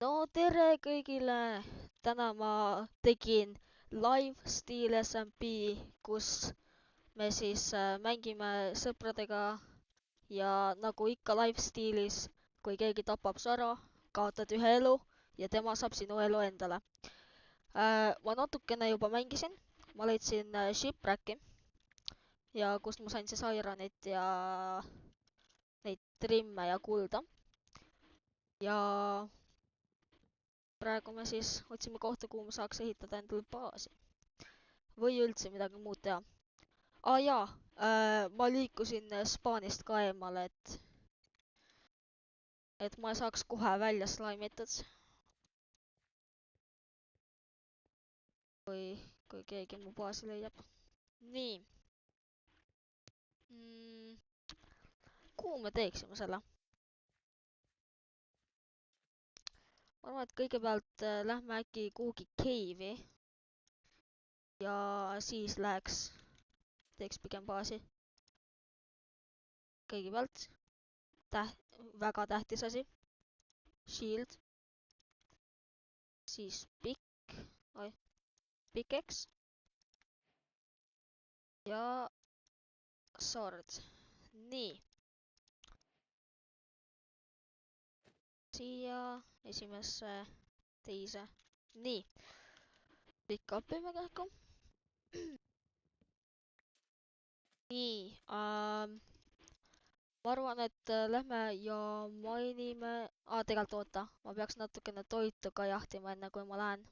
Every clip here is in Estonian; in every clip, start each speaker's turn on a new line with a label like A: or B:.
A: No tere kõigile! Täna ma tegin live Steel SMP, kus me siis mängime sõpradega ja nagu ikka live stiilis, kui keegi tapab su ära, kaotad ühe elu ja tema saab sinu elu endale. Ma natukene juba mängisin, ma leidsin shipwracki ja kust ma sain siis ironit ja neid trimme ja kulda. Ja praegu me siis otsime kohta, kuhu me saaks ehitada endale baasi. Või üldse midagi muud teha. Jaa, ma liikusin spaanist ka eemale, et ma saaks kohe välja slaimitud. Kui keegi mu baasi leiab. Nii. Kuhu me teeksime selle? Ma arvan, et kõigepealt lähme äkki kuhugi cave'i. Ja siis teeks pigem baasi. Kõigepealt väga tähtis asi. Shield. Siis pickaxe. Ja sword. Nii. Siia esimesse, teise. Nii. Pick-upime kähku. Nii. Ma arvan, et lähme ja mainime... tegelikult oota. Ma peaks natukene toitu ka jahtima enne, kui ma lähen.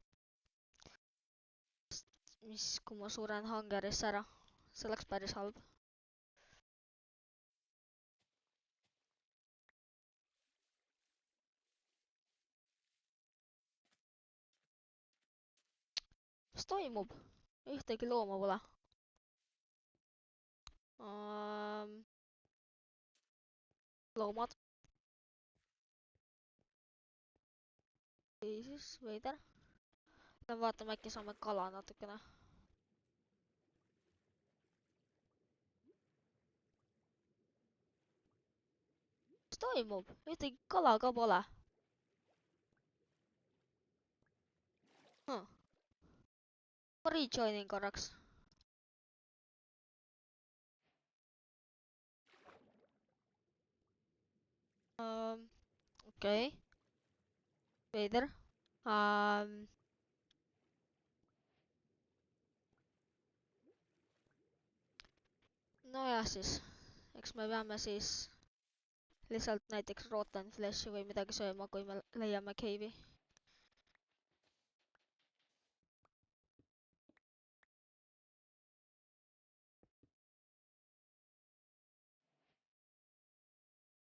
A: Kui ma suren hungerisse ära. See oleks päris halb. Mis toimub? Ühtegi looma pole. Loomad. Või siis veider. Vaatame, äkki saame kala natukene. Mis toimub? Ühtegi kala ka pole. Ma rejoinin korraks. Okei. Veider. Nojah siis, eks me peame siis lihtsalt näiteks rotten flesh'i või midagi sööma, kui me leiame cave'i.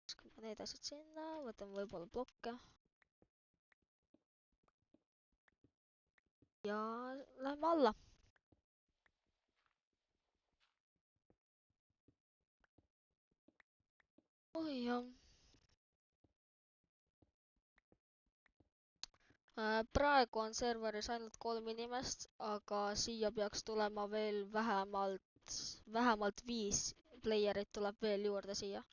A: Viskame need asjad sinna, võtame võib-olla blokke. Ja lähme alla. Oi jah. Praegu on serveris ainult 3 inimest, aga siia peaks tulema veel vähemalt 5 playerit tuleb veel juurde siia.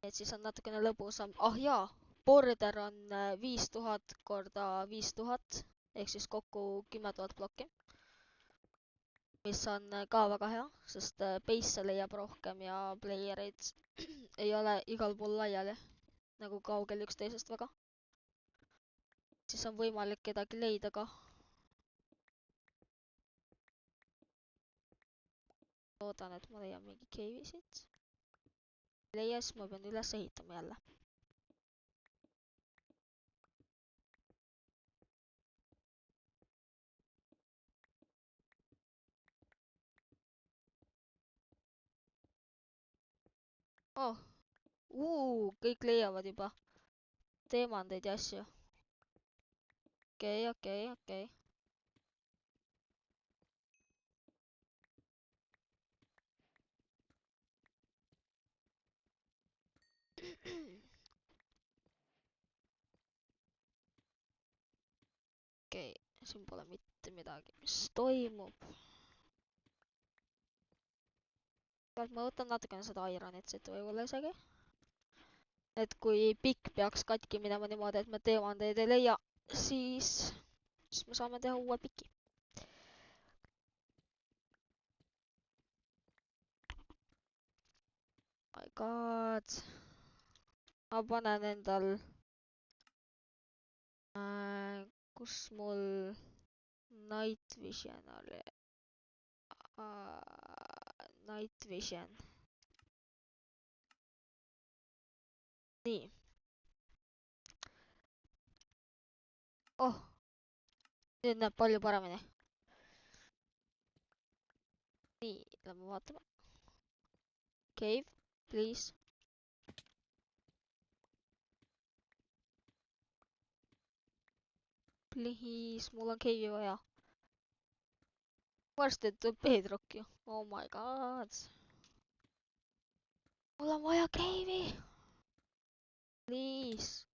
A: Et siis on natukene lõbusam. Jaa, border on 5000 korda 5000 ehk siis kokku 10 000 plokki. Mis on ka väga hea, sest base'e leiab rohkem ja playereid ei ole igal pool laiali, nagu kaugel üksteisest väga. Siis on võimalik kedagi leida ka. Loodan, et ma leian mingi cave'i siit. Leia, siis ma pean üles ehitama jälle. Kõik leiavad juba teemandeid ja asju. Okei. Okei, siin pole mitte midagi. Mis toimub? Ma võtan natukene seda ironit siit võib-olla isegi. et kui pikk peaks katki minema niimoodi, et me teemandeid ei leia, siis me saame teha uue piki. My god. Ma panen endal... kus mul Night Vision oli? Night Vision. Nii. Oh. Nüüd näeb palju paremini. Nii, lähme vaatame. Cave, please. Please, mul on cave'i vaja. Varsti tuleb bedrock ju. Oh my god. Mul on vaja cave'i. Please.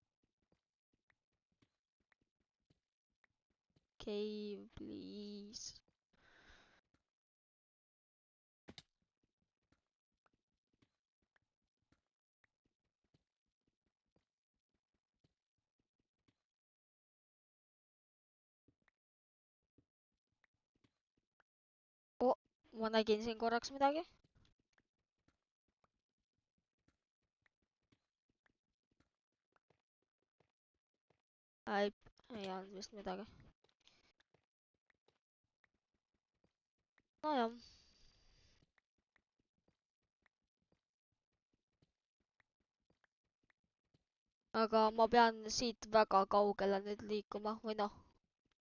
A: Cave, please. Oh, ma nägin siin korraks midagi. Ei olnud vist midagi. Nojah. Aga ma pean siit väga kaugele nüüd liikuma või noh,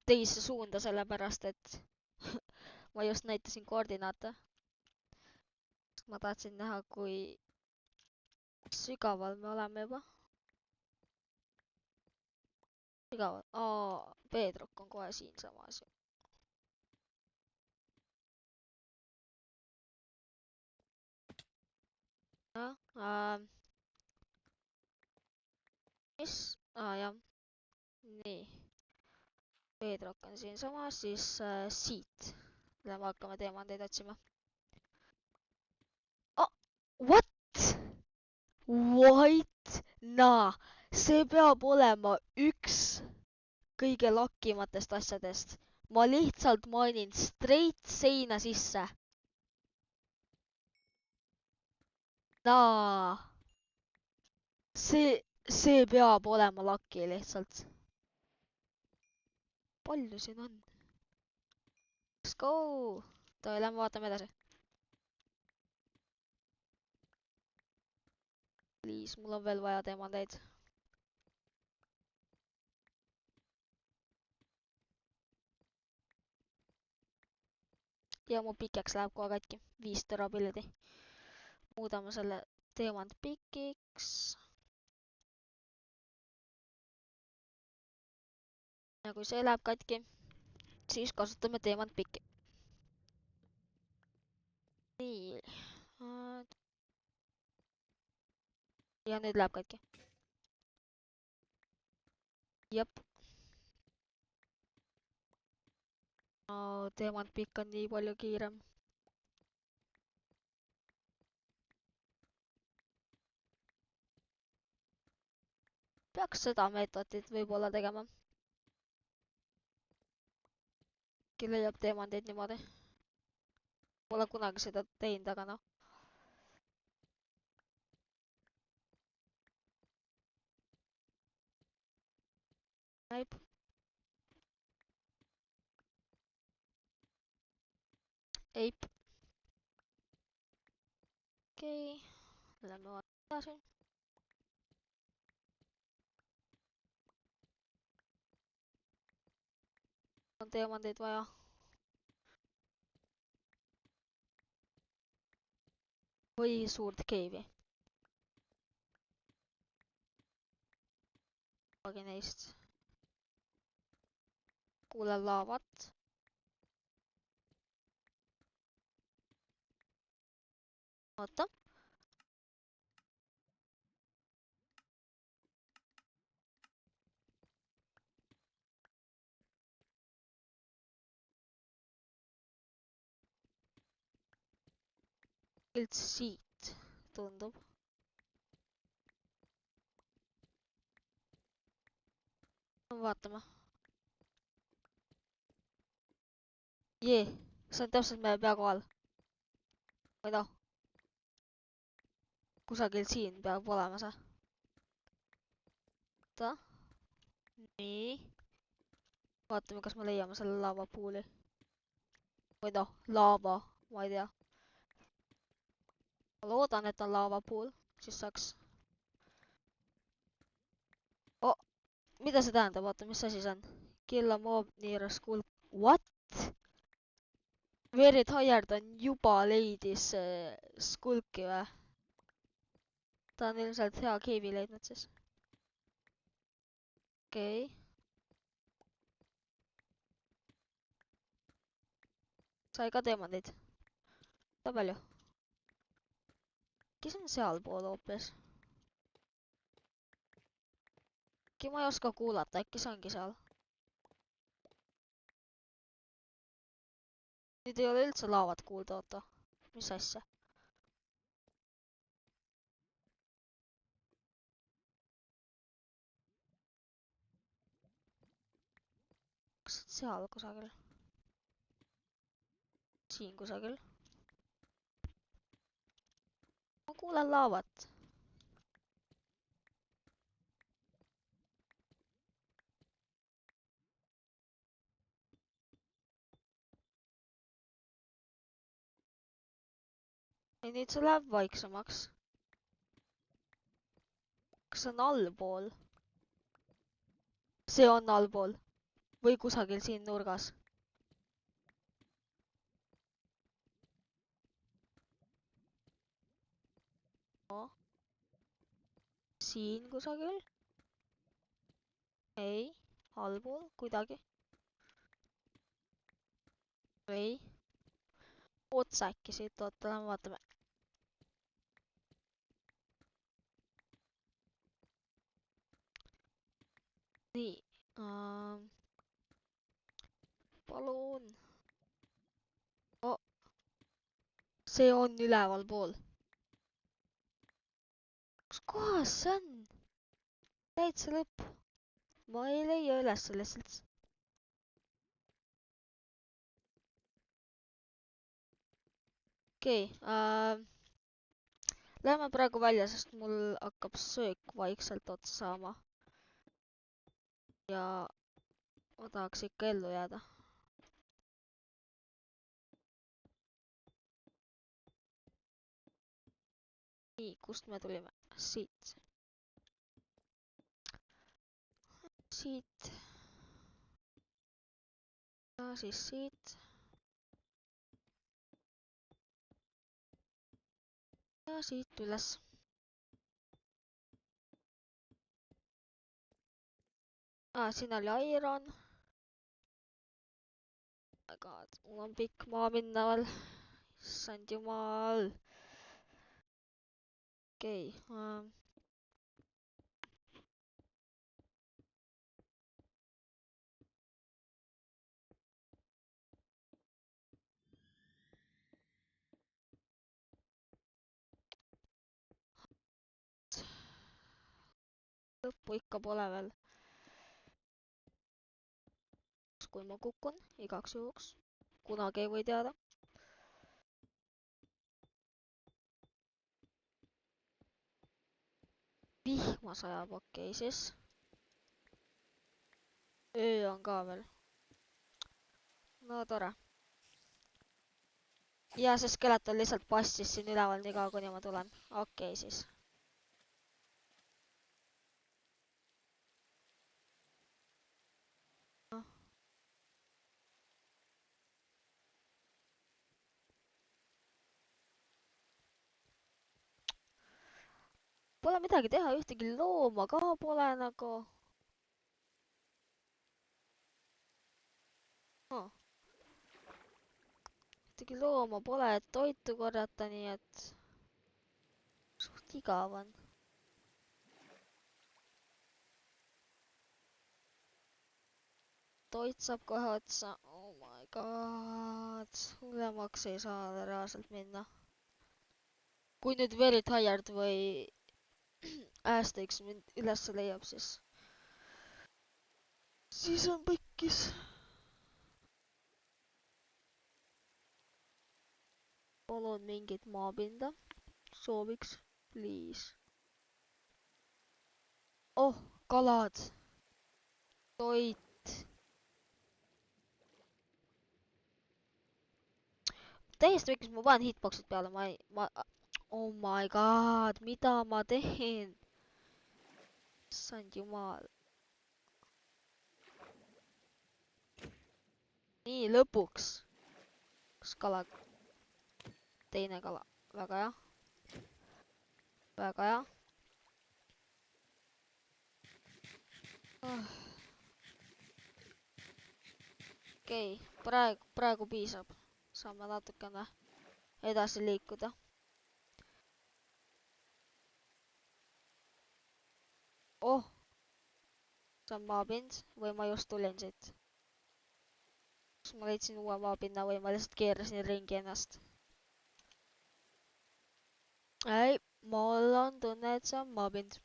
A: teise suunda, sellepärast et ma just näitasin koordinaate. Ma tahtsin näha, kui sügaval me oleme juba. Sügaval? Bedrock on kohe siinsamas. Mis? Jah. Nii. Bedrock on siinsamas, siis siit läheme hakkame teemandeid otsima. What? What? Naa, see peab olema üks kõige lakkimatest asjadest. Ma lihtsalt mainin straight seina sisse. Naa. See peab olema laki lihtsalt. Palju siin on? Let's go! Toi, lähme vaatame edasi. Please, mul on veel vaja teemandeid. Ja mu pikeks läheb kohe katki. 5 terapillidi. Muudame selle teemand pikiks. Ja kui see läheb katki, siis kasutame teemand pikki. Nii. Ja nüüd läheb katki. Jep. Teemand pikk on nii palju kiirem. Peaks seda meetodit võib-olla tegema. Äkki leiab teemandeid niimoodi. Pole kunagi seda teinud, aga noh. Näib. Eip. Okei. Lähme vaatame edasi. On teemandeid vaja. Või suurt cave'i. Kumbagi neist. Kuulen laavat. Oota. Üldse siit tundub. Vaatame. Jee, see on täpselt meie pea kohal. Või noh, kusagil siin peab olema see. Ta. Nii. Vaatame, kas me leiame selle laavapuuli. Või noh, laava, ma ei tea. Ma loodan, et on laavapuul, siis saaks. Oh, mida see tähendab? Vaata, mis asi see on? Kill a mob near a school. What? Very tired on juba leidis skulki või? Ta on ilmselt hea cave'i leidnud siis. Okei. Sai ka teemandeid. Ta palju. Kes on sealpool hoopis? Äkki ma ei oska kuulata, äkki see ongi seal. Nüüd ei ole üldse laavat kuulda, oota. Mis asja? Kas seal kusagil? Siin kusagil? Ma kuulen laavat. Ja nüüd see läheb vaiksemaks. Kas see on allpool? See on allpool. Või kusagil siin nurgas. No. Siin kusagil? Ei, allpool kuidagi. Ei. Otsa äkki siit, oota, lähme vaatame. Nii. Palun. Oh. See on üleval pool. Kus kohas see on? Täitsa lõpp. Ma ei leia üles lihtsalt. Okei. Lähme praegu välja, sest mul hakkab söök vaikselt otsa saama. Ja ma tahaks ikka ellu jääda. Nii, kust me tulime? Siit. Siit. Ja siis siit. Ja siit üles. Siin oli iron. Aga mul on pikk maa minna veel. Issand jumal. Okei. Lõppu ikka pole veel. Kui ma kukun, igaks juhuks. Kunagi ei või teada. Vihma sajab, okei siis. Öö on ka veel. No tore. Ja see skeleton lihtsalt passis siin üleval nii kaua, kuni ma tulen. Okei siis. Pole midagi teha, ühtegi looma ka pole nagu. Ühtegi looma pole, et toitu korjata, nii et suht igav on. Toit saab kohe otsa. Oh my god. Hullemaks ei saa reaalselt minna. Kui nüüd Very Tired või Asterix mind üles leiab, siis Siis on pekkis. Palun mingit maapinda. Sooviks, please. Oh, kalad. Toit. Täiesti pekkis, ma panen hitboxid peale, oh my god, mida ma teen? Issand jumal. Nii, lõpuks. Kas kala? Teine kala. Väga hea. Väga hea. Okei, praegu piisab. Saame natukene edasi liikuda. Oh! See on maapind või ma just tulin siit. Kas ma leidsin uue maapinna või ma lihtsalt keerasin ringi ennast? Ei, mul on tunne, et see on maapind.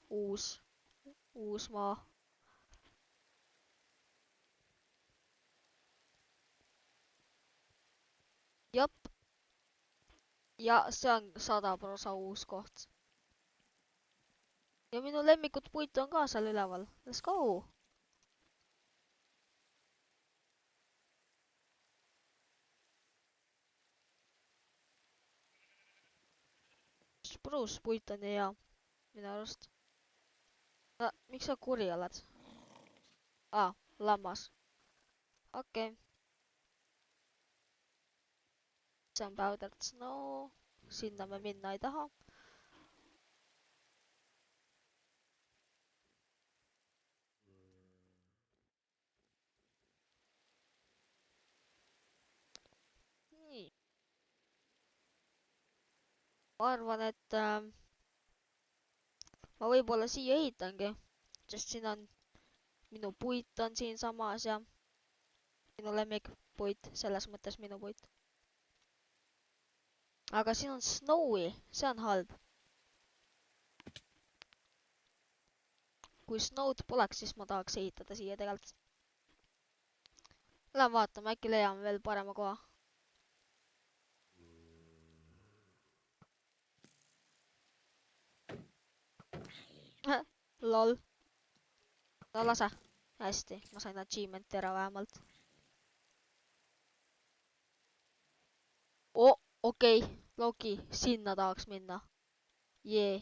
A: Uus maa. Jop. Ja see on 100% uus koht. Ja minu lemmikud puit on ka seal üleval. Let's go! Spruce puit on nii hea. Minu arust. Miks sa kuri oled? Lammas. Okei. See on powdered snow. Sinna me minna ei taha. Nii. Ma arvan, et ma võib-olla siia ehitangi. Sest siin on minu puit on siin samas ja minu lemmikpuit, selles mõttes minu puit. Aga siin on snowy, see on halb. Kui snow'd poleks, siis ma tahaks ehitada siia tegelikult. Lähen vaatame, äkki leiame veel parema koha. Lol. No lase. Hästi, ma sain achievement'i ära vähemalt. Okei. Loki, sinna tahaks minna. Jee.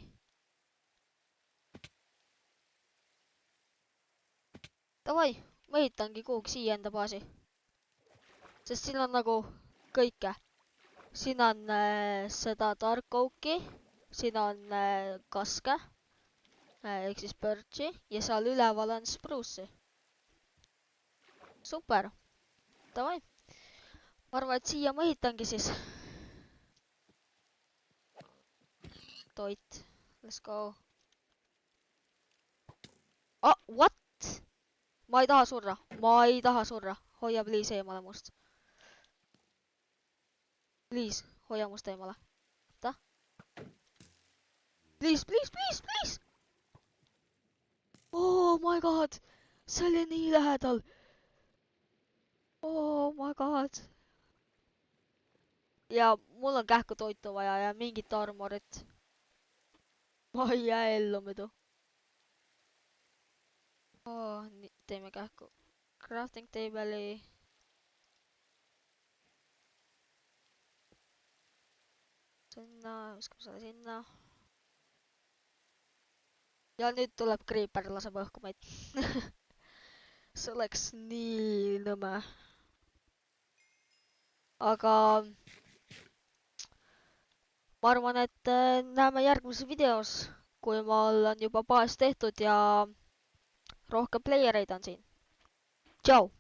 A: Davai, ma ehitangi kuhugi siia enda baasi. Sest siin on nagu kõike. Siin on seda Dark Oaki. Siin on kaske. Ehk siis birchi. Ja seal üleval on spruce'i. Super. Davai. Ma arvan, et siia ma ehitangi siis. Toit. Let's go. What? Ma ei taha surra. Ma ei taha surra. Hoia please eemale must. Please, hoia must eemale. Oota. Please, please, please, please! Oh my god! See oli nii lähedal! Oh my god! Ja mul on kähku toitu vaja ja mingit armorit. Ma ei jää ellu muidu. Nii, teeme kähku. Crafting table'i. Sinna, viskame selle sinna. Ja nüüd tuleb creeper, laseb õhku meid. See oleks nii nõme. Aga ma arvan, et näeme järgmises videos, kui mul on juba baas tehtud ja rohkem playereid on siin. Tšau!